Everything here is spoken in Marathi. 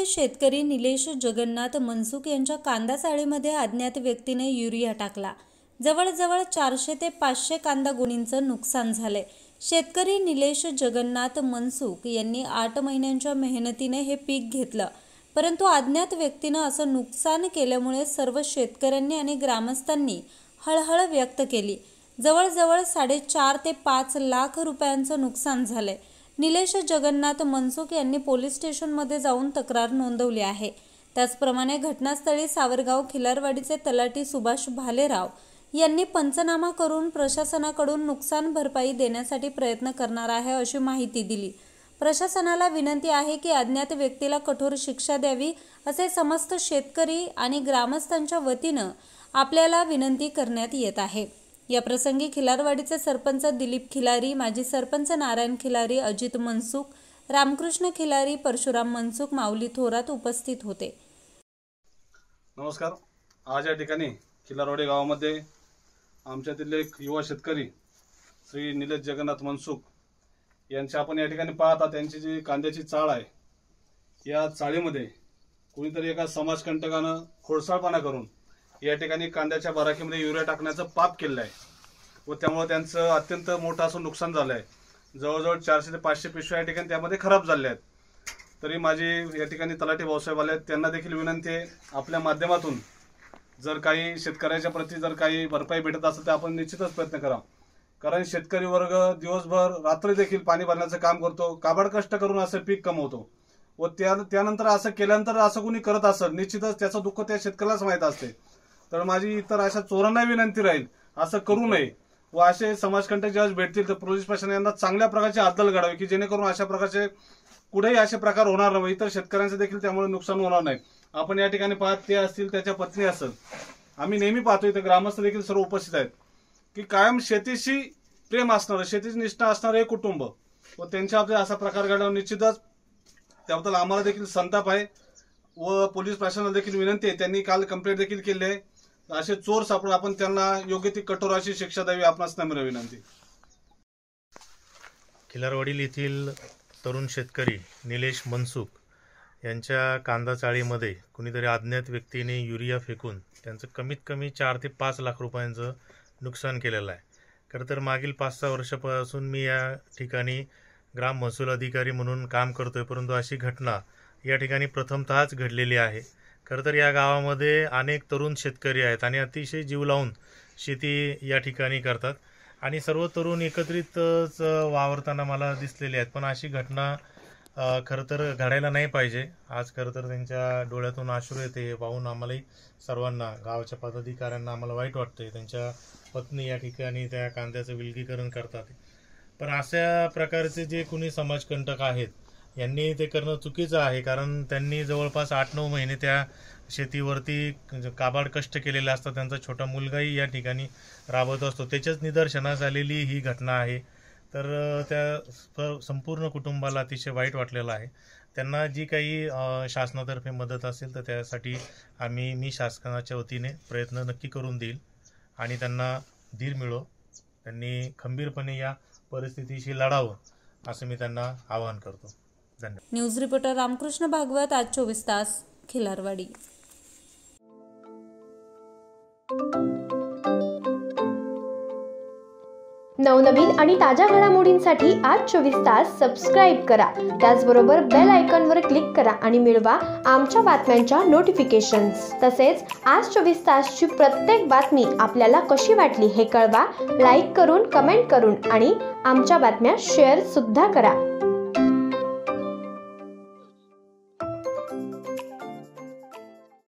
येथील शेतकरी निलेश जगन्नाथ मनसुख यांच्या कांदा चाळीमध्ये अज्ञात व्यक्तीने युरिया टाकला। जवळजवळ 400 ते 500 कांदा गुणींचं नुकसान झाले। शेतकरी निलेश जगन्नाथ मनसुख यांनी 8 महिन्यांच्या मेहनतीने हे पीक घेतलं, परंतु अज्ञात व्यक्तीने असं नुकसान केल्यामुळे सर्व शेतकऱ्यांनी आणि ग्रामस्थांनी हळहळ व्यक्त केली। जवळजवळ 4.5 ते 5 लाख रुपयांचं नुकसान झालंय। निलेश जगन्नाथ मनसुख यांनी पोलीस स्टेशनमध्ये जाऊन तक्रार नोंदवली आहे। त्याचप्रमाणे घटनास्थळी सावरगाव खिलारवाडीचे तलाठी सुभाष भालेराव यांनी पंचनामा करून प्रशासनाकडून नुकसान भरपाई देण्यासाठी प्रयत्न करणार आहे अशी माहिती दिली। प्रशासनाला विनंती आहे की अज्ञात व्यक्तीला कठोर शिक्षा द्यावी असे समस्त शेतकरी आणि ग्रामस्थांच्या वतीने आपल्याला विनंती करण्यात येत आहे। या प्रसंगी खिलारवाडीचे सरपंच दिलीप खिलारी, माजी सरपंच नारायण खिलारी, अजित मनसुख, रामकृष्ण खिलारी, परशुराम मनसुख, माऊली थोरात उपस्थित होते। नमस्कार। आज या ठिकाणी खिलारवाडी गावामध्ये आमच्यातील एक युवा शेतकरी श्री निलेश जगन्नाथ मनसुख यांची आपण या ठिकाणी पाहता त्यांची जी कांद्याची चाळ आहे, या चाळीमध्ये कोणीतरी एका समाजकंटकानं खोडसाळपणा करून या ठिकाणी कांद्याच्या बाराखीमध्ये युरिया टाकण्याचं पाप केलं आहे व त्यामुळे त्यांचं अत्यंत मोठं असं नुकसान झालं आहे। जवळजवळ 400 ते 500 पिशव्या या ठिकाणी त्यामध्ये खराब झाल्या आहेत। तरी माझी या ठिकाणी तलाठी भाऊसाहेब आले आहेत, त्यांना देखील विनंती आहे आपल्या माध्यमातून जर काही शेतकऱ्याच्या प्रती जर काही भरपाई भेटत असेल तर आपण निश्चितच प्रयत्न करा। कारण शेतकरी वर्ग दिवसभर रात्री देखील पाणी भरण्याचं काम करतो, काबाड कष्ट करून असं पीक कमवतो व त्यानंतर असं केल्यानंतर असं कोणी करत असेल निश्चितच त्याचं दुःख त्या शेतकऱ्यालाच माहीत असते। तर माझी इतर अशा चोरांना विनंती राहील असं करू नये व असे समाजकंटक ज्यावेळेस भेटतील तर पोलीस प्रशासन यांना चांगल्या प्रकारची अद्दल घडावी की जेणेकरून अशा प्रकारचे कुठेही असे प्रकार होणार नाही, इतर शेतकऱ्यांचं देखील त्यामुळे नुकसान होणार नाही। आपण या ठिकाणी पाहत ते असतील, त्याच्या पत्नी असेल, आम्ही नेहमी पाहतो इथे ग्रामस्थ देखील सर्व उपस्थित आहेत की कायम शेतीशी प्रेम असणारं, शेतीची निष्ठा असणारं एक कुटुंब व त्यांच्या आपल्या असा प्रकार घडल्यावर निश्चितच त्याबद्दल आम्हाला देखील संताप आहे व पोलीस प्रशासनाला देखील विनंती आहे। त्यांनी काल कंप्लेंट देखील केली आहे। असे चोर सापडून आपण त्यांना योग्य ती कठोर अशी शिक्षा द्यावी आपणास नम्र विनंती। खिलारवाडी येथील तरुण शेतकरी निलेश मनसुख यांच्या कांदा चाळीमध्ये कुणीतरी अज्ञात व्यक्तीने युरिया फेकून त्यांचं कमीत कमी 4 ते 5 लाख रुपयांचं नुकसान केलेलं आहे। खरं तर मागील 5-6 वर्षापासून मी या ठिकाणी ग्राम महसूल अधिकारी म्हणून काम करतोय, परंतु अशी घटना या ठिकाणी प्रथमतःच घडलेली आहे। खरं तर या गावामध्ये अनेक तरुण शेतकरी आहेत आणि अतिशय जीव लावून शेती या ठिकाणी करतात आणि सर्व तरुण एकत्रितच वावरताना मला दिसलेले आहेत, पण अशी घटना खरं तर घडायला नाही पाहिजे। आज खरं तर त्यांच्या डोळ्यातून अश्रू येते हे पाहून आम्हालाही सर्वांना, गावाच्या पदाधिकाऱ्यांना आम्हाला वाईट वाटते। त्यांच्या पत्नी या ठिकाणी त्या कांद्याचं विलगीकरण करतात, पण अशा प्रकारचे जे कोणी समाजकंटक आहेत यांनी ते करणं चुकीचं आहे। कारण त्यांनी जवळपास 8-9 महिने त्या शेतीवरती काबाड कष्ट केलेले असतात, त्यांचा छोटा मुलगाही या ठिकाणी राबवत असतो, त्याच्याच निदर्शनास आलेली ही घटना आहे। तर त्या संपूर्ण कुटुंबाला अतिशय वाईट वाटलेलं आहे। त्यांना जी काही शासनातर्फे मदत असेल तर त्यासाठी मी शासनाच्या वतीने प्रयत्न नक्की करून देईल आणि त्यांना धीर मिळो, त्यांनी खंबीरपणे या परिस्थितीशी लढावं असं मी त्यांना आवाहन करतो। धन्यवाद। न्यूज रिपोर्टर रामकृष्ण भागवत, आज 24 तास, खिलारवाडी। नवनवीन आणि ताज्या घडामोडींसाठी आज 24 तास सबस्क्राईब करा। त्याचबरोबर बेल आयकॉनवर क्लिक करा आणि मिळवा आमच्या बातम्यांच्या नोटिफिकेशन्स। तसेच आज 24 तासची प्रत्येक बातमी आपल्याला कशी वाटली हे कळवा, लाईक करून, कमेंट करून आणि आमच्या बातम्या शेअर सुद्धा करा।